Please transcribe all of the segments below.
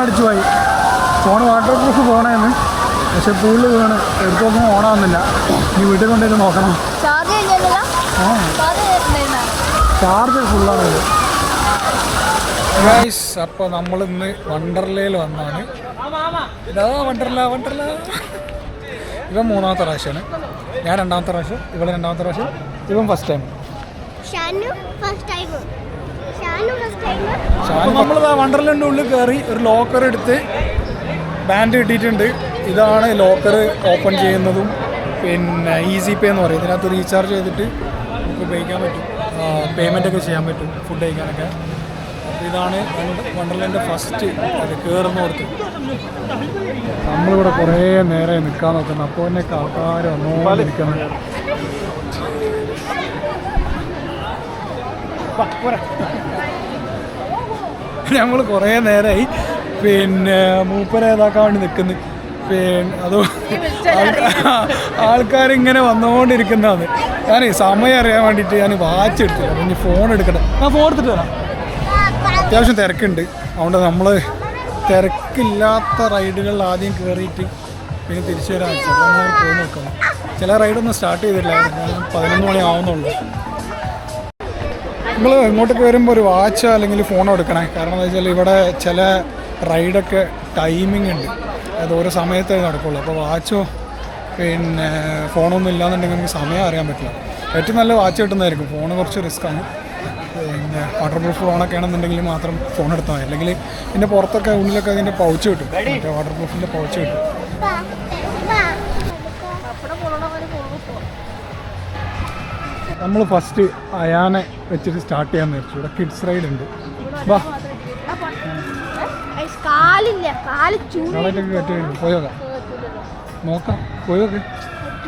അടിച്ചു പോയി. Phone water proof ഫോണായിരുന്നു, പക്ഷെ പൂളിൽ വീണ് എടുത്തു നോക്കുമ്പോൾ ഓണാവുന്നില്ല. ഇനി വീട്ടിൽ കൊണ്ടുവന്ന് നോക്കണം. ചാർജ് ഫുള്ളാണ്. ഗൈസ്, അപ്പോൾ നമ്മളിന്ന് വണ്ടർലയിൽ വന്നാണ്. ഇതാ വണ്ടർല. ഇവൻ 3ാമത്തെ പ്രാവശ്യമാണ്, ഞാൻ 2ാമത്തെ പ്രാവശ്യം, ഇവളെ 2ാമത്തെ പ്രാവശ്യം, ഇവൻ ഫസ്റ്റ് ടൈം. നമ്മളിതാ വണ്ടർലൻ്റെ ഉള്ളിൽ കയറി ഒരു ലോക്കർ എടുത്ത് ബാൻഡ് കിട്ടിയിട്ടുണ്ട്. ഇതാണ് ലോക്കർ ഓപ്പൺ ചെയ്യുന്നതും പിന്നെ ഈസി പേ എന്ന് പറയും. ഇതിനകത്ത് റീചാർജ് ചെയ്തിട്ട് നമുക്ക് ഉപയോഗിക്കാൻ പറ്റും, പേയ്മെൻറ്റൊക്കെ ചെയ്യാൻ പറ്റും, ഫുഡ് കഴിക്കാനൊക്കെ. അപ്പോൾ ഇതാണ് വണ്ടർലാൻഡ് ഫസ്റ്റ് അത് കയറുന്നോർത്ത്. നമ്മളിവിടെ കുറേ നേരം നിൽക്കാൻ നോക്കുന്നത്, അപ്പോൾ തന്നെ ആൾക്കാർ വന്നോണ്ടിരിക്കുന്നത്. ഞങ്ങൾ കുറേ നേരമായി പിന്നെ മൂപ്പരെ ഇതാക്കാൻ വേണ്ടി നിൽക്കുന്നു. പിന്നെ അത് ആൾക്കാരിങ്ങനെ വന്നുകൊണ്ടിരിക്കുന്നതാണ്. ഞാൻ സമയം അറിയാൻ വേണ്ടിയിട്ട് ഞാൻ വാച്ച് എടുത്തില്ല, ഇനി ഫോൺ എടുക്കട്ടെ. ഞാൻ ഫോൺ എടുത്തിട്ട് വരാം. അത്യാവശ്യം തിരക്കുണ്ട്, അതുകൊണ്ട് നമ്മൾ തിരക്കില്ലാത്ത റൈഡുകളിൽ ആദ്യം കയറിയിട്ട് പിന്നെ തിരിച്ചു വരാൻ വെച്ചാൽ നമ്മൾ പോയി നോക്കണം. ചില റൈഡൊന്നും സ്റ്റാർട്ട് ചെയ്തിട്ടില്ല, 11 മണി ആവുന്നുള്ളൂ. നിങ്ങൾ ഇങ്ങോട്ടേക്ക് വരുമ്പോൾ ഒരു വാച്ചോ അല്ലെങ്കിൽ ഫോണോ എടുക്കണേ. കാരണം എന്താ വെച്ചാൽ ഇവിടെ ചില റൈഡൊക്കെ ടൈമിംഗ് ഉണ്ട്, അത് ഓരോ സമയത്തേ നടക്കുള്ളൂ. അപ്പോൾ വാച്ചോ പിന്നെ ഫോണൊന്നും ഇല്ലാന്നുണ്ടെങ്കിൽ നമുക്ക് സമയം അറിയാൻ പറ്റില്ല. ഏറ്റവും നല്ല വാച്ച് കിട്ടുന്നതായിരിക്കും. ഫോണ് കുറച്ച് റിസ്ക്കാണ്. പിന്നെ വാട്ടർ പ്രൂഫ് ഫോണൊക്കെ ആണെന്നുണ്ടെങ്കിൽ മാത്രം ഫോൺ എടുത്താൽ മതി. അല്ലെങ്കിൽ ഇതിൻ്റെ പുറത്തൊക്കെ ഉള്ളിലൊക്കെ അതിൻ്റെ പൗച്ച് കിട്ടും, മറ്റേ വാട്ടർ പ്രൂഫിൻ്റെ പൗച്ച് കിട്ടും. നമ്മൾ ഫസ്റ്റ് അയാനെ വെച്ചിട്ട് സ്റ്റാർട്ട് ചെയ്യാൻ നേരിച്ചു. ഇവിടെ കിഡ്സ് റൈഡ് ഉണ്ട്. വാ, നാളേക്കൊക്കെ കയറ്റി കഴിഞ്ഞു. പോയോക്കാം, നോക്കാം, പോയോക്കെ.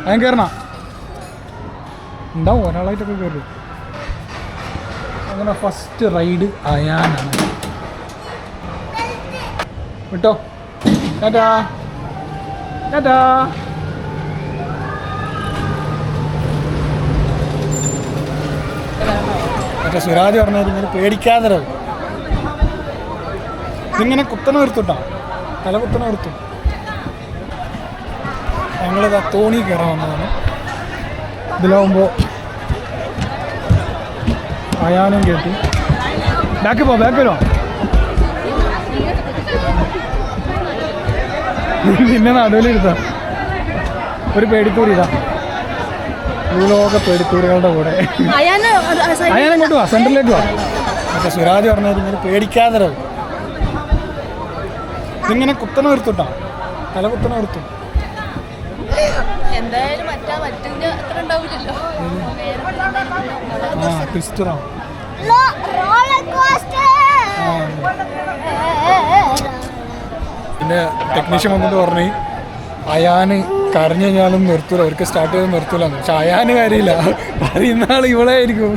അയാൻ കയറണ ഉണ്ടാവും, ഒരാളായിട്ടൊക്കെ കയറും. അങ്ങനെ ഫസ്റ്റ് റൈഡ് അയാനാണ്. വിട്ടോ, ടാറ്റാ ടാറ്റാ. മറ്റേ സുരാജ് പറഞ്ഞത് ഇങ്ങനെ പേടിക്കാതെ ഇതിങ്ങനെ കുത്തനെ നിർത്തുട്ടോ, തല കുത്തനെ നിർത്തും. ഞങ്ങളിത് തോണി കയറാൻ വന്നതാണ്. ഇതിലാവുമ്പോൾ അയാനും കേട്ടു. ബാക്ക് വരുമോ? പിന്നെ നടുവിലിരുത്താം. ഒരു പേടിത്തൂരി ഇതാ, ഭൂലോക പേടിത്തൂരുകളുടെ കൂടെ. അയാനെങ്ങോട്ട് വാ, സെൻറ്ററിലേക്ക് വാ. മറ്റേ സുരാജ് പറഞ്ഞത് ഇങ്ങനെ പേടിക്കാതെ ഇതിങ്ങനെ കുത്തനെ നിർത്തുട്ടോ, തല കുത്തനെ നിർത്തും. ട്വിസ്റ്ററാവും. പിന്നെ ടെക്നീഷ്യൻ വന്നിട്ട് പറഞ്ഞു അയാന് കരഞ്ഞു കഴിഞ്ഞാലും നിർത്തൂല, അവർക്ക് സ്റ്റാർട്ട് ചെയ്ത് നിർത്തൂല. പക്ഷെ അയാന് കാര്യമില്ല, അറിയുന്ന ആൾ ഇവളെ ആയിരിക്കും.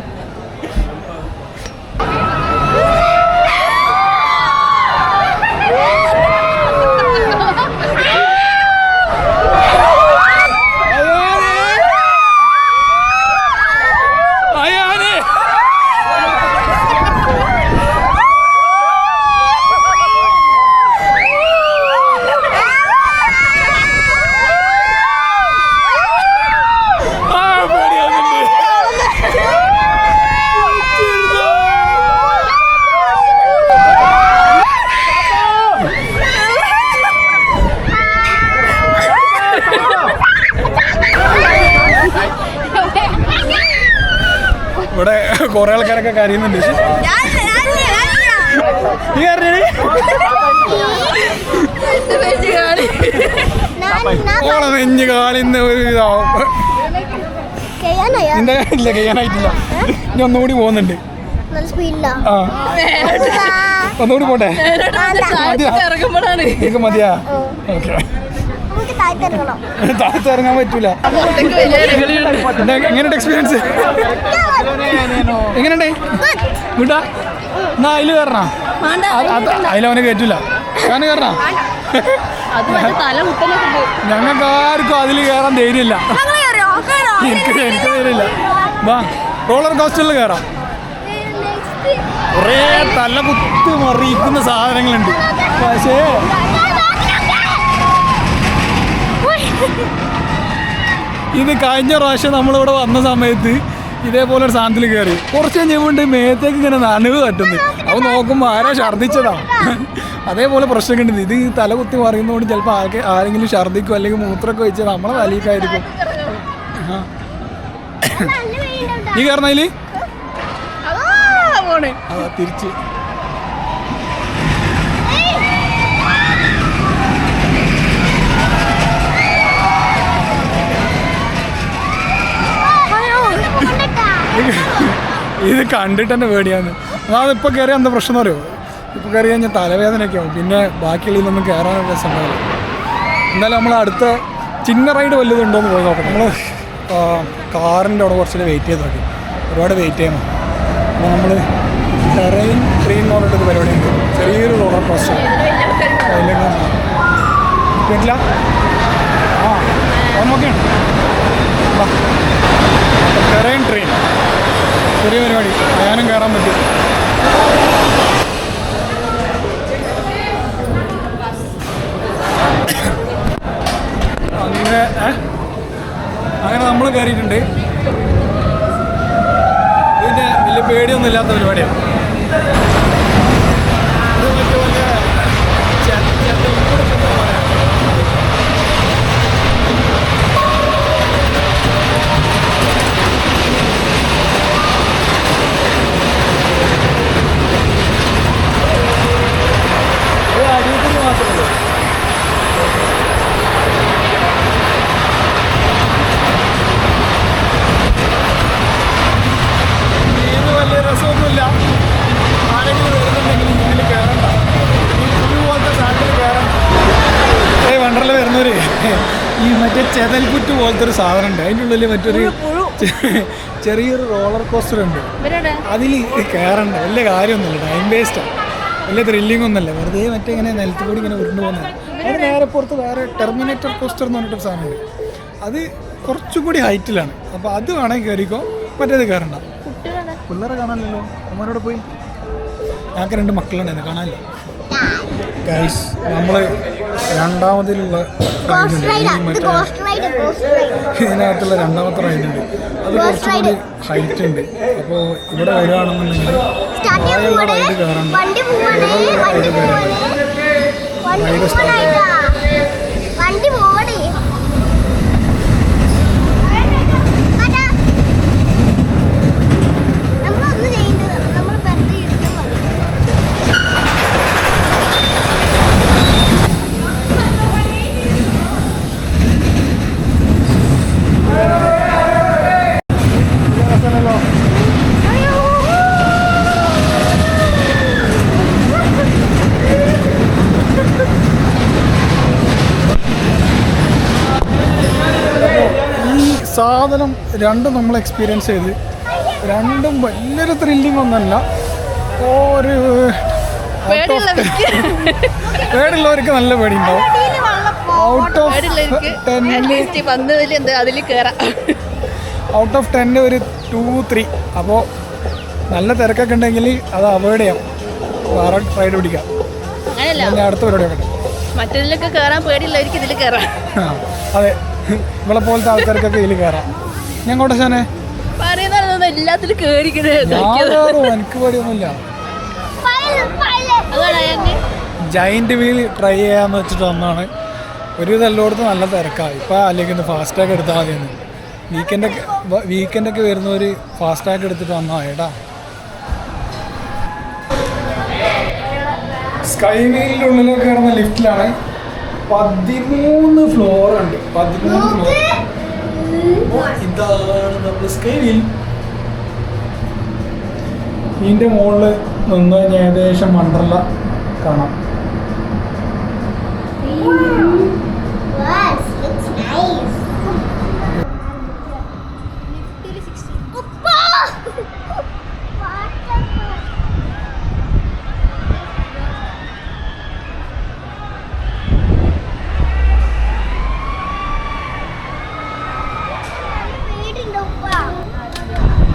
ഇവിടെ കുറെ ആൾക്കാരൊക്കെ കരയുന്നുണ്ട്. ഓളെ നെഞ്ഞ് കാലിന്ന് ഒരു ഇതാവും. എന്റെ ഇല്ല, കഴിയാനായിട്ടില്ല. ഇനി ഒന്നുകൂടി പോകുന്നുണ്ട്. ആ, ഒന്നുകൂടി പോട്ടെ. എനിക്ക് മതിയാ? ഓക്കെ, താഴത്ത് ഇറങ്ങാൻ പറ്റൂല. എങ്ങനെയുണ്ട് എക്സ്പീരിയൻസ്? എങ്ങനെയുണ്ട്? വിട്ടാ എന്നാ അതിൽ കയറണ? അതിലവനെ കയറ്റൂല. കാരണം കയറണ ഞങ്ങൾക്ക് ആർക്കും അതിൽ കയറാൻ ധൈര്യമില്ല. എനിക്ക് ധൈര്യമില്ല. വാ, റോളർ കോസ്റ്ററിൽ കയറാം. കുറേ തല കുത്തി മറിയിക്കുന്ന സാധനങ്ങളുണ്ട്. പക്ഷേ ഇത് കഴിഞ്ഞ പ്രാവശ്യം നമ്മളിവിടെ വന്ന സമയത്ത് ഇതേപോലെ ഒരു സാധനത്തിൽ കയറി കുറച്ച് കഴിഞ്ഞുകൊണ്ട് മേത്തേക്ക് ഇങ്ങനെ നനവ് തട്ടുന്നു. അത് നോക്കുമ്പോൾ ആരാ ഛർദ്ദിച്ചതാ. അതേപോലെ പ്രശ്നം കണ്ടത്. ഇത് തല കുത്തി മറിയുന്നതുകൊണ്ട് ചിലപ്പോൾ ആരെങ്കിലും ഛർദ്ദിക്കും അല്ലെങ്കിൽ മൂത്രമൊക്കെ വെച്ചാൽ നമ്മളെ തലയിലായിരിക്കും. നീ കയറണതില് അതാ തിരിച്ച് ഇത് കണ്ടിട്ട് തന്നെ പേടിയാണ്. അതാണിപ്പോൾ കയറിയാൽ എന്താ പ്രശ്നം അറിയോ? ഇപ്പോൾ കയറി കഴിഞ്ഞാൽ തലവേദനയൊക്കെ ആവും. പിന്നെ ബാക്കിയുള്ളതിലൊന്നും കയറാൻ രസമുണ്ടാവില്ല. എന്തായാലും നമ്മൾ അടുത്ത ചിന്ന റൈഡ് വല്ലതുണ്ടോ എന്ന് പോയി നോക്കാം. നമ്മൾ കാറിൻ്റെ അവിടെ കുറച്ചുകൂടെ വെയിറ്റ് ചെയ്ത് നോക്കി. ഒരുപാട് വെയിറ്റ് ചെയ്യണം. അപ്പോൾ നമ്മൾ ടെറൈൻ ട്രെയിൻ എന്ന് പറഞ്ഞിട്ടൊരു പരിപാടിയുണ്ട്. ചെറിയൊരു റോളർ കോസ്റ്റർ അതിലേക്ക് കേട്ടില്ല. ആ ഓണമൊക്കെയാണ് ടെറൈൻ ട്രെയിൻ. ചെറിയ പരിപാടി. ഞാനും കയറാൻ പറ്റും. അങ്ങനെ നമ്മൾ കയറിയിട്ടുണ്ട്. ഇതിൻ്റെ വലിയ പേടിയൊന്നും ഇല്ലാത്ത പരിപാടിയാണ്. ഇത് വലിയ വലിയ അടിയത്തിന് മാത്രമല്ല. ഇത് വലിയ രസമൊന്നുമില്ല. ആരെങ്കിലും വരുന്നുണ്ടെങ്കിൽ ഇതിൽ കയറണ്ട. ഈ പുഴു പോലത്തെ സാധനത്തിൽ കയറണ്ട. വണ്ടറിൽ വരുന്നവര് ഈ മറ്റേ ചെതൽപുറ്റ് പോലത്തെ ഒരു സാധനം ഉണ്ട്. അതിൻ്റെ ഉള്ളിൽ മറ്റൊരു ചെറിയൊരു റോളർ കോസ്റ്റർ ഉണ്ട്. അതിൽ കയറണ്ട. വലിയ കാര്യമൊന്നുമില്ല. ടൈം വേസ്റ്റാണ്. വലിയ ത്രില്ലിംഗ് ഒന്നുമല്ല. വെറുതെ മറ്റേ ഇങ്ങനെ നിലത്ത് കൂടി ഇങ്ങനെ ഉരുണ്ട് പോകുന്നത്. അത് നേരെ പുറത്ത് വേറെ ടെർമിനേറ്റർ കോസ്റ്റർ എന്ന് പറഞ്ഞിട്ടൊരു സാധനമുണ്ട്. അത് കുറച്ചും കൂടി ഹൈറ്റിലാണ്. അപ്പോൾ അത് വേണമെങ്കിൽ കയറിക്കോ. മറ്റേത് കയറണ്ട. പിള്ളേരെ കാണാനല്ലോ. അമ്മമാരോട് പോയി. ഞങ്ങൾക്ക് 2 മക്കളുണ്ടായിരുന്നു. കാണാനില്ല. ഗൈസ് നമ്മൾ രണ്ടാമതിലുള്ള റൈഡുണ്ട്. ഇതിനകത്തുള്ള രണ്ടാമത്തെ റൈഡുണ്ട്. അത് കുറച്ചുകൂടി ഹൈറ്റ് ഉണ്ട്. അപ്പോൾ ഇവിടെ വരികയാണെന്നുണ്ടെങ്കിൽ റൈഡ് കയറണ്ട. റൈഡ് കയറണ്ട. Ride start. സാധനം രണ്ടും നമ്മൾ എക്സ്പീരിയൻസ് ചെയ്ത് രണ്ടും വലിയൊരു ത്രില്ലിംഗ് ഒന്നല്ല. ഒരു പേടിയുള്ളവർക്ക് നല്ല പേടി ഉണ്ടാവും. ഔട്ട് ഓഫ് 10 ഒരു 2-3. അപ്പോൾ നല്ല തിരക്കൊക്കെ ഉണ്ടെങ്കിൽ അത് അവോയ്ഡ് ചെയ്യാം. വേറെ റൈഡ് പിടിക്കാം. അടുത്ത പരിപാടിയൊക്കെ മറ്റൊക്കെ കയറാൻ പേടിയുള്ളവർക്ക് ഇതിൽ കയറാം. അതെ, ഇവളെ പോലത്തെ ആൾക്കാർക്കൊക്കെ ഇതിൽ കയറാം. ഞാൻ കോട്ടശാനെ എല്ലാത്തിലും എനിക്ക് പേടിയൊന്നുമില്ല. ജൈന്റ് വീൽ ട്രൈ ചെയ്യാന്ന് വെച്ചിട്ട് വന്നാണ്. ഒരു ഇതെല്ലോടത്തും നല്ല തിരക്കാണ്. ഇപ്പം അല്ലെങ്കിൽ ഫാസ്റ്റാഗ് എടുത്താൽ മതിയെന്ന്. വീക്കെൻഡൊക്കെ വരുന്നവർ ഫാസ്റ്റാഗ് എടുത്തിട്ട് വന്നാൽ ഏട്ടാ. സ്കൈ വീലിൻ്റെ ഉള്ളിലൊക്കെ കിടന്ന ലിഫ്റ്റിലാണ്. 13 ഫ്ലോർ ഉണ്ട്. 13 ഫ്ലോർ. ഇതാണ് നമ്മൾ സ്കൈ വീൽ. ഇതിൻ്റെ മുകളിൽ നിന്ന് കഴിഞ്ഞാൽ ഏകദേശം വണ്ടർല കാണാം.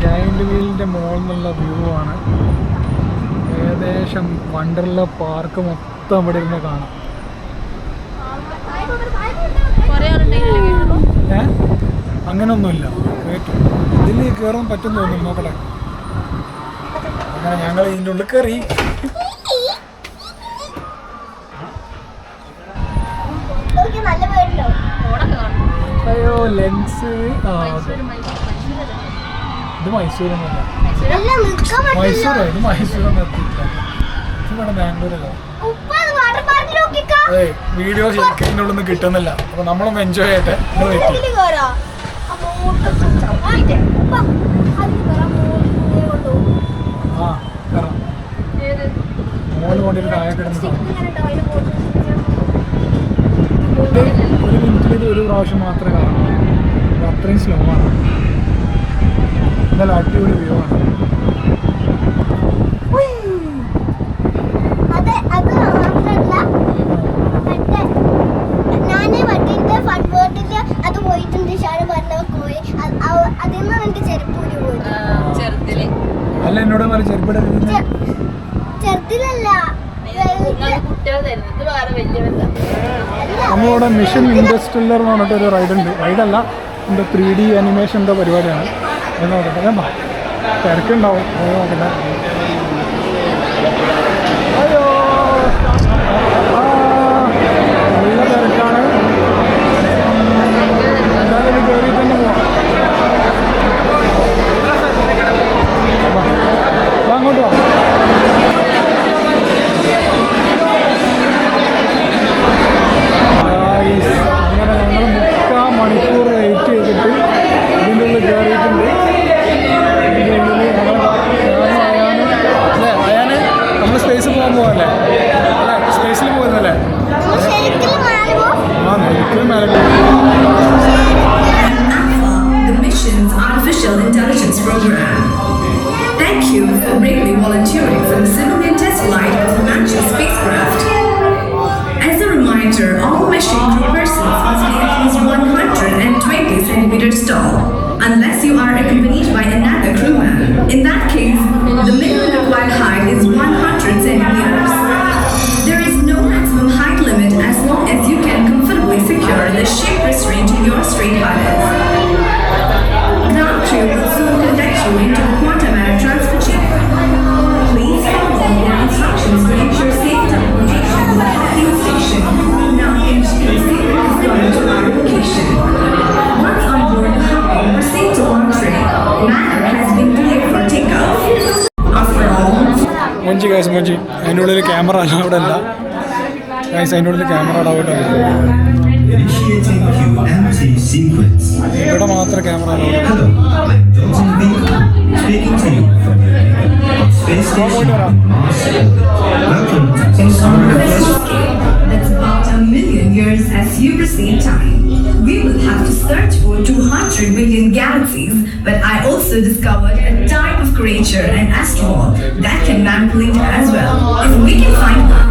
ജയന്റ് വീലിൻ്റെ മുകളിൽ നിന്നുള്ള വ്യൂ ആണ്. ഏകദേശം വണ്ടർല പാർക്ക് മൊത്തം ഇവിടെ ഇരുന്ന് കാണാം. അങ്ങനൊന്നുമില്ല, ഇതിൽ കയറാൻ പറ്റും തോന്നുന്നു, നോക്കട്ടെ. അങ്ങനെ ഞങ്ങൾ ഇതിൻ്റെ ഉള്ളിൽ കയറി. അയ്യോ ലെൻസ്. ഇത് മൈസൂരൊന്നുമല്ല, ഇത് മൈസൂരൊന്നും എത്തിയില്ല. ഇവിടെ ബാംഗ്ലൂരല്ലോ. അതെ, വീഡിയോ ശരിക്കും ഇതിൻ്റെ ഉള്ളിൽ നിന്ന് കിട്ടുന്നില്ല. അപ്പോൾ നമ്മളൊന്ന് എൻജോയ് ചെയ്യട്ടെ. ആ കയറാം. മോള് കൊണ്ടിട്ട് താഴെ കിടന്ന് ഒരു മിനിറ്റിൽ ഒരു പ്രാവശ്യം മാത്രമേ കാണൂ. അത്രയും സ്ലോ ആണ്. എന്നാലും അടിപൊളി വ്യൂ ആണ്. അല്ല എന്നോട് പറഞ്ഞ ചെറുപ്പിട നമ്മളിവിടെ മിഷൻ ഇൻഡസ്ട്രിയലർ എന്ന് പറഞ്ഞിട്ട് ഒരു റൈഡ് ഉണ്ട്. റൈഡല്ല, എൻ്റെ 3D അനിമേഷൻ എന്തോ പരിപാടിയാണ്. എന്ന് നോക്കട്ടെ, ഞാൻ തിരക്കുണ്ടാവും, നോക്കട്ടെ. അയ്യോ നല്ല തിരക്കാണ്. എന്തായാലും കയറി തന്നെ പോവാം. അങ്ങോട്ട് പോവാം. അങ്ങനെ ഞങ്ങൾ 3 മണിക്കൂർ വെയിറ്റ് ചെയ്തിട്ട് ഇതിൻ്റെ ഉള്ളിൽ കയറിയിട്ടുണ്ട്. ഇതിൻ്റെ ഉള്ളിൽ അയാന് നമ്മൾ സ്പേസിൽ പോകാൻ പോകല്ലേ? അല്ലേ, സ്പേസിൽ പോകുന്നല്ലേ? ആ ഒരിക്കലും മേലെ Artificial Intelligence Program. Thank you for bravely volunteering for the simulated test flight of the Manchu spacecraft. As a reminder, all mission crew persons must be at least 120 centimeters tall, unless you are accompanied by another crewman. In that case, the minimum required height is 100 centimeters. There is no maximum height limit as long as you can comfortably secure the ship restraint to your straight harness. Ground crew will soon conduct you into the quantum air transfer chamber. Please follow your instructions to ensure safe teleportation to the docking station. Now engineer secret is going to our location. Once on board the hopper, proceed to entree. Manner has been cleared for takeoff. After all, മൊഞ്ചി guys, മൊഞ്ചി. അതിൻ്റെ ഉള്ളിൽ camera allowed അല്ല guys, അതിൻ്റെ ഉള്ളിൽ camera allowed അല്ല. Initiating QMT sequence. ഇവിടെ മാത്രം camera allowed. Hello, I'm Dalton Beacon, speaking to you from your neighbor on Space Station in Mars. Welcome to TSR. that's about 1,000,000 years as you perceive time. We will have to search for 200 billion galaxies, but I also discovered a type of creature, an asteroid, that can manipulate as well. If we can find one,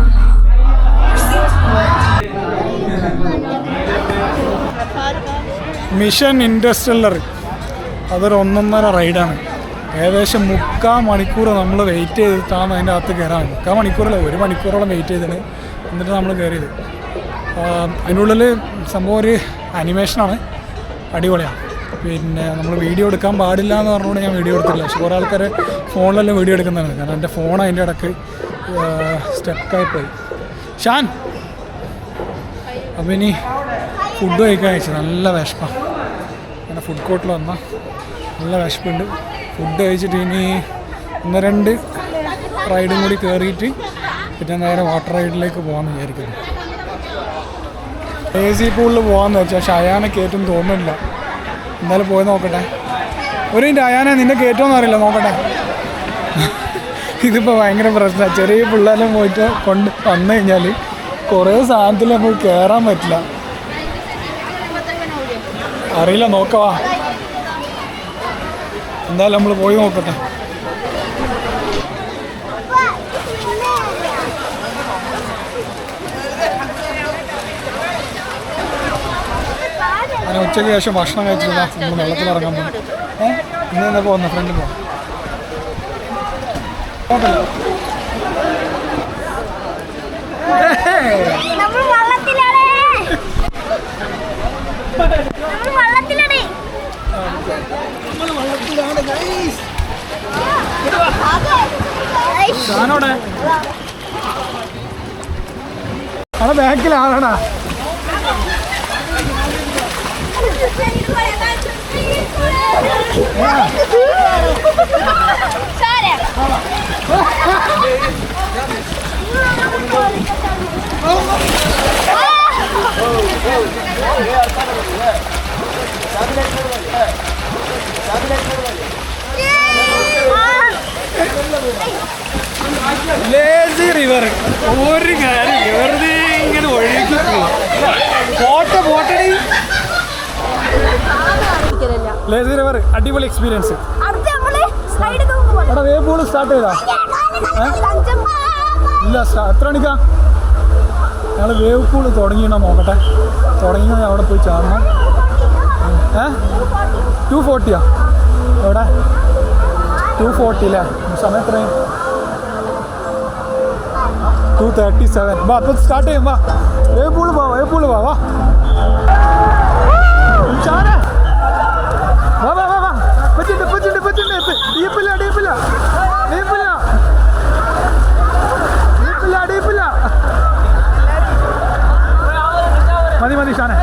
mission ഇൻഡസ്ട്രിയലർ അതൊരു 1.5 റൈഡാണ്. ഏകദേശം 3/4 മണിക്കൂർ നമ്മൾ wait ചെയ്തിട്ടാണ് അതിൻ്റെ അകത്ത് കയറാൻ. 3/4 മണിക്കൂറല്ല, 1 മണിക്കൂറോളം വെയിറ്റ് ചെയ്തിട്ട് എന്നിട്ട് നമ്മൾ കയറിയത്. അതിൻ്റെ ഉള്ളിൽ സംഭവം ഒരു അനിമേഷനാണ്, അടിപൊളിയാണ്. പിന്നെ നമ്മൾ വീഡിയോ എടുക്കാൻ പാടില്ല എന്ന് പറഞ്ഞുകൊണ്ട് ഞാൻ വീഡിയോ എടുത്തില്ല. പക്ഷെ കുറേ ആൾക്കാർ ഫോണിലെല്ലാം വീഡിയോ എടുക്കുന്നതാണ്. കാരണം എൻ്റെ ഫോൺ അതിൻ്റെ ഇടയ്ക്ക് സ്റ്റക്കായിപ്പോയി. ഷാൻ അപ്പോൾ ഇനി ഫുഡ് കഴിക്കാൻ അയച്ചു. നല്ല വിശപ്പാണ്. അങ്ങനെ ഫുഡ് കോർട്ടിൽ വന്നാൽ നല്ല വിശപ്പുണ്ട്. ഫുഡ് കഴിച്ചിട്ട് ഇനി 1-2 റൈഡും കൂടി കയറിയിട്ട് പിന്നെ നേരെ വാട്ടർ റൈഡിലേക്ക് പോകാമെന്ന് വിചാരിക്കുന്നു. AC പൂളിൽ പോകാമെന്ന് വെച്ചാൽ പക്ഷെ അയാനെ കയറ്റും തോന്നുന്നില്ല. എന്തായാലും പോയി നോക്കട്ടെ. ഒരു മിനിറ്റ്, അയാനെ നിന്നെ കയറ്റുമെന്ന് അറിയില്ല, നോക്കട്ടെ. ഇതിപ്പോൾ ഭയങ്കര പ്രശ്നമാണ്. ചെറിയ പിള്ളേരെല്ലാം പോയിട്ട് കൊണ്ട് വന്നു കഴിഞ്ഞാൽ കുറേ സാധനത്തിൽ നമുക്ക് കയറാൻ പറ്റില്ല. അറിയില്ല, നോക്കവാ. എന്തായാലും നമ്മൾ പോയി നോക്കട്ടെ. അങ്ങനെ ഉച്ചയ്ക്ക് ശേഷം ഭക്ഷണം കഴിച്ചില്ല. നമ്മൾ വെള്ളത്തിൽ ഇറങ്ങാൻ പോകും. ഇന്ന് തന്നെ പോകുന്ന ഫ്രണ്ട് പോകാം. നോക്കല്ലോ. ഞാനോടെ അവിടെ ബാക്കിലാണടാ. ലേസി റിവർ ഒരു കാര്യം വെറുതെ ഇങ്ങനെ ഒഴുകി പോട്ടടി. ലേസി റിവർ അടിപൊളി എക്സ്പീരിയൻസ്. എടാ വേവ് പൂള് സ്റ്റാർട്ട് ചെയ്താ? ഇല്ല, എത്ര മണിക്കാ? ഞങ്ങൾ വേവ് പൂള് തുടങ്ങിയണോ നോക്കട്ടെ. തുടങ്ങിയാൽ അവിടെ പോയി ചാടണം. 240 എവിടെ? 240 അല്ലേ? സമയം എത്രയും 2:37. വാ അപ്പം സ്റ്റാർട്ട് ചെയ്യും. വാ വേവ് പൂള് വാ, വേവ് പൂള് വാ. വാ ചാട. വാ വാ വാ വാ. പറ്റുണ്ട് ഡീപ്പില്ല മതി ഷാനെ.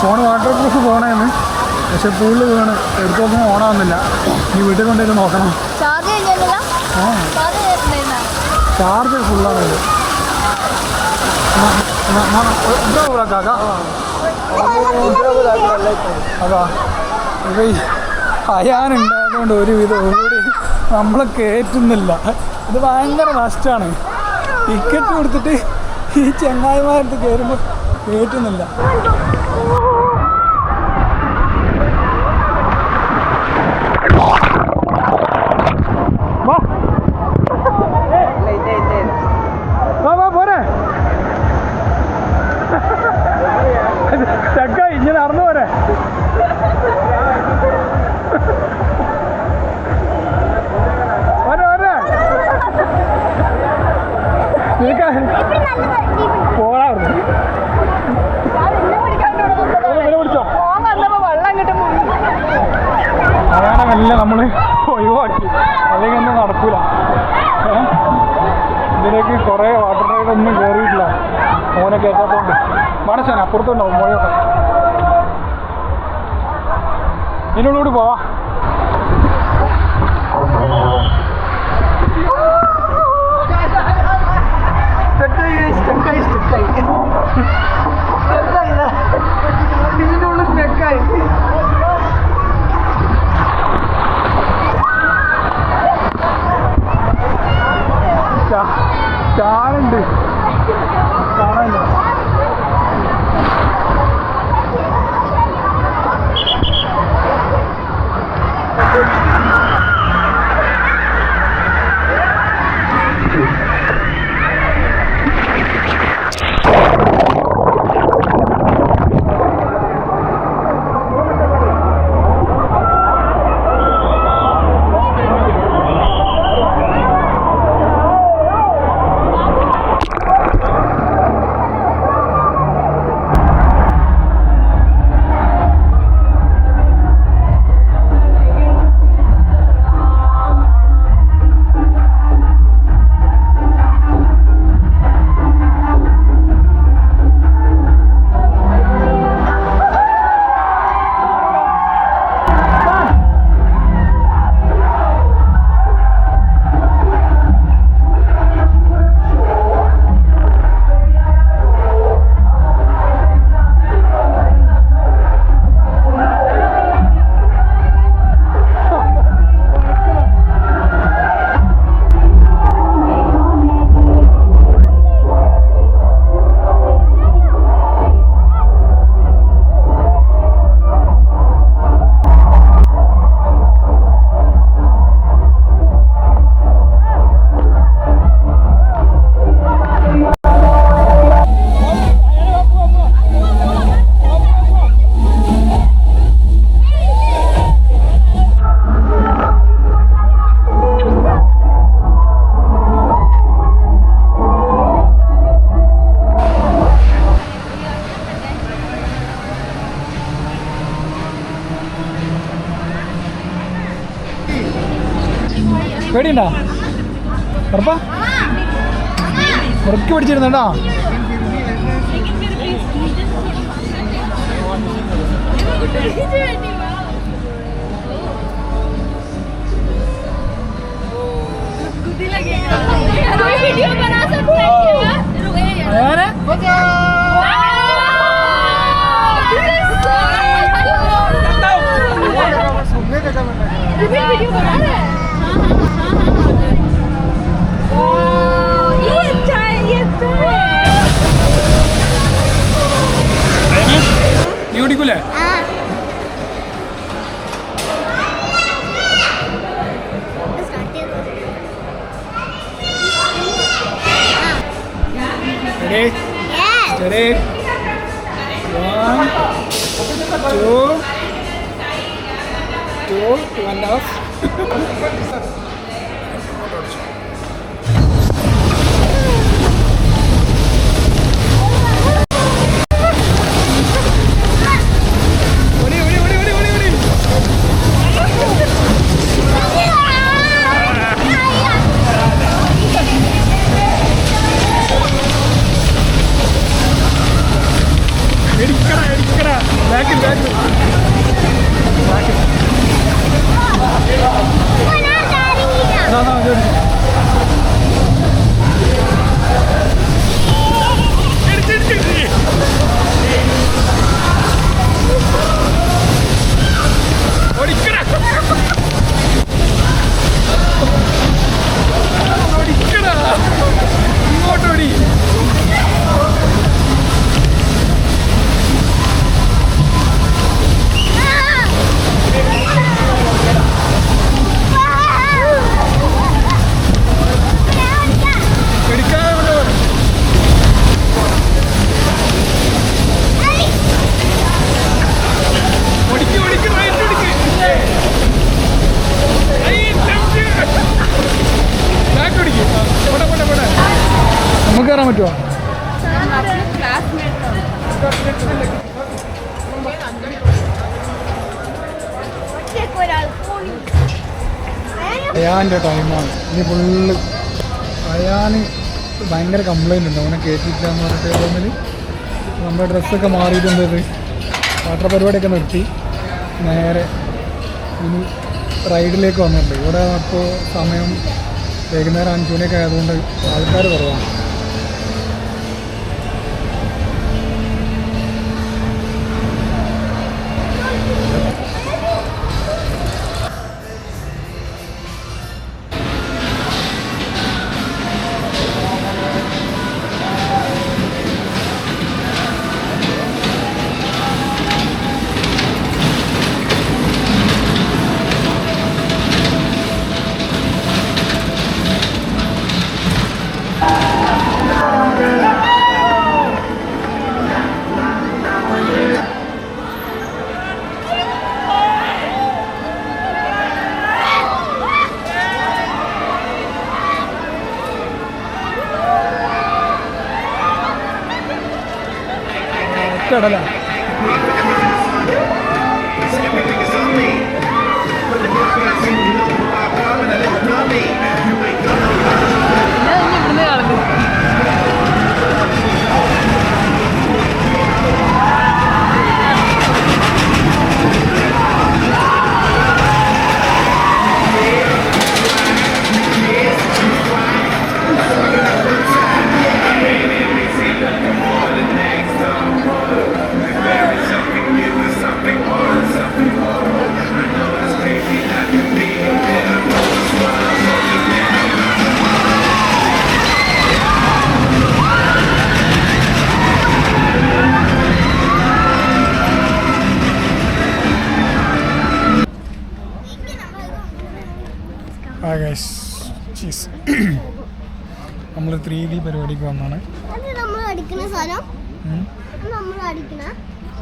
ഫോൺ വാട്ടർ പ്രൂഫ് ഫോണായിരുന്നു, പക്ഷെ പൂളിൽ വീണ് എടുത്തു നോക്കുമ്പോൾ ഓണാവുന്നില്ല. നീ വീട്ടിൽ കൊണ്ടുപോയി നോക്കണം. ചാർജ് ഫുള്ളാണത്. അതാ ഇവ അയാനുണ്ടായതുകൊണ്ട് ഒരുവിധം കൂടി നമ്മളെ കയറ്റുന്നില്ല. ഇത് ഭയങ്കര നഷ്ടമാണ്. ടിക്കറ്റ് കൊടുത്തിട്ട് ഈ ചെങ്ങായിമാരടുത്ത് കയറുമ്പോൾ കയറ്റുന്നില്ല. പോരെ ചക്കായി ഇങ്ങനെ നടന്നു പോരെ. അതാണ് മെല്ലെ നമ്മൾ ഒഴിവാക്കി, അല്ലെങ്കിൽ ഒന്നും നടക്കൂല. ഇതിലേക്ക് കുറേ വാട്ടർ റൈഡൊന്നും കയറിയിട്ടില്ല മോനെ കയറ്റാത്തതുകൊണ്ട്. മനസ്സാണ് അപ്പുറത്തുണ്ടാവും മോയൊക്കെ. ഇതിനുള്ളിലൂടെ പോവാ. ഇതിനുള്ളിൽ സ്റ്റക്കായി. കാണുന്നുണ്ട്, കാണാനില്ല. പേടിയുണ്ടോ ഉറപ്പാ ഉറക്കി പിടിച്ചിരുന്നേട്ടാ वीडियो बना सकते हैं वीडियो बना रहे हैं ये अच्छा है നീ ഓടിക്കൂലേ Ready? 1, 2, 2.5. നമുക്ക് കയറാൻ പറ്റുമോ അയാൻ്റെ ടൈമാണ് ഇനി ഫുള്ള് അയാന് ഭയങ്കര കംപ്ലൈൻ്റ് ഉണ്ട് അവനെ കയറ്റിയില്ല എന്ന് പറഞ്ഞിട്ട് റൂമിൽ നമ്മുടെ ഡ്രസ്സൊക്കെ മാറിയിട്ടുണ്ടത് വാട്ടർ പരിപാടിയൊക്കെ നിർത്തി നേരെ ഇനി റൈഡിലേക്ക് വന്നിട്ടുണ്ട് ഇവിടെ അപ്പോൾ സമയം വൈകുന്നേരം 5 മണിയൊക്കെ ആയതുകൊണ്ട് ആൾക്കാർ കുറവാണ് കടല ചീസ് നമ്മൾ 3D പരിപാടിക്ക് വന്നാണ്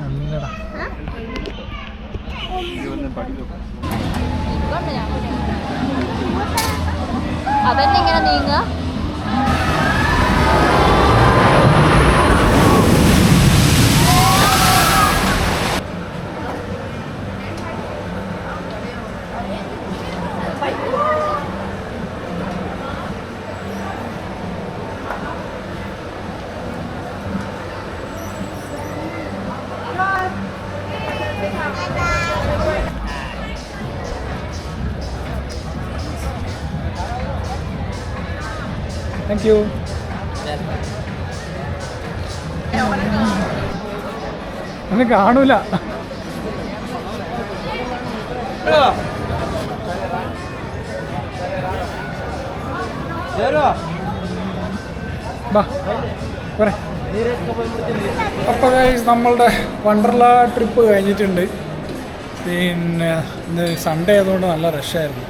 നല്ലടാ അതന്നെ ഇങ്ങനെ നീങ്ങ താങ്ക് യു. ഒന്നും കാണൂല. അപ്പോൾ നമ്മളുടെ വണ്ടർല ട്രിപ്പ് കഴിഞ്ഞിട്ടുണ്ട്. പിന്നെ ഇന്ന് സൺഡേ ആയതുകൊണ്ട് നല്ല റഷായിരുന്നു.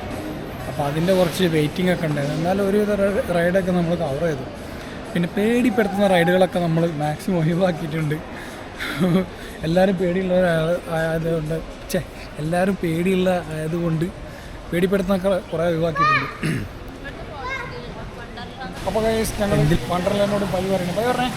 അപ്പോൾ അതിൻ്റെ കുറച്ച് വെയിറ്റിംഗ് ഒക്കെ ഉണ്ടായിരുന്നു. എന്നാലും ഒരുവിധ റൈഡൊക്കെ നമ്മൾ കവർ ചെയ്തു. പിന്നെ പേടിപ്പെടുത്തുന്ന റൈഡുകളൊക്കെ നമ്മൾ മാക്സിമം ഒഴിവാക്കിയിട്ടുണ്ട്. എല്ലാവരും പേടിയുള്ളവരായതുകൊണ്ട് എല്ലാവരും ആയതുകൊണ്ട് പേടിപ്പെടുത്തുന്നൊക്കെ കുറേ ഒഴിവാക്കിയിട്ടുണ്ട്. അപ്പോൾ ഞങ്ങൾ വണ്ടർലാൻഡിനോട് ബൈ പറയുന്നു. ബൈ പറഞ്ഞേ.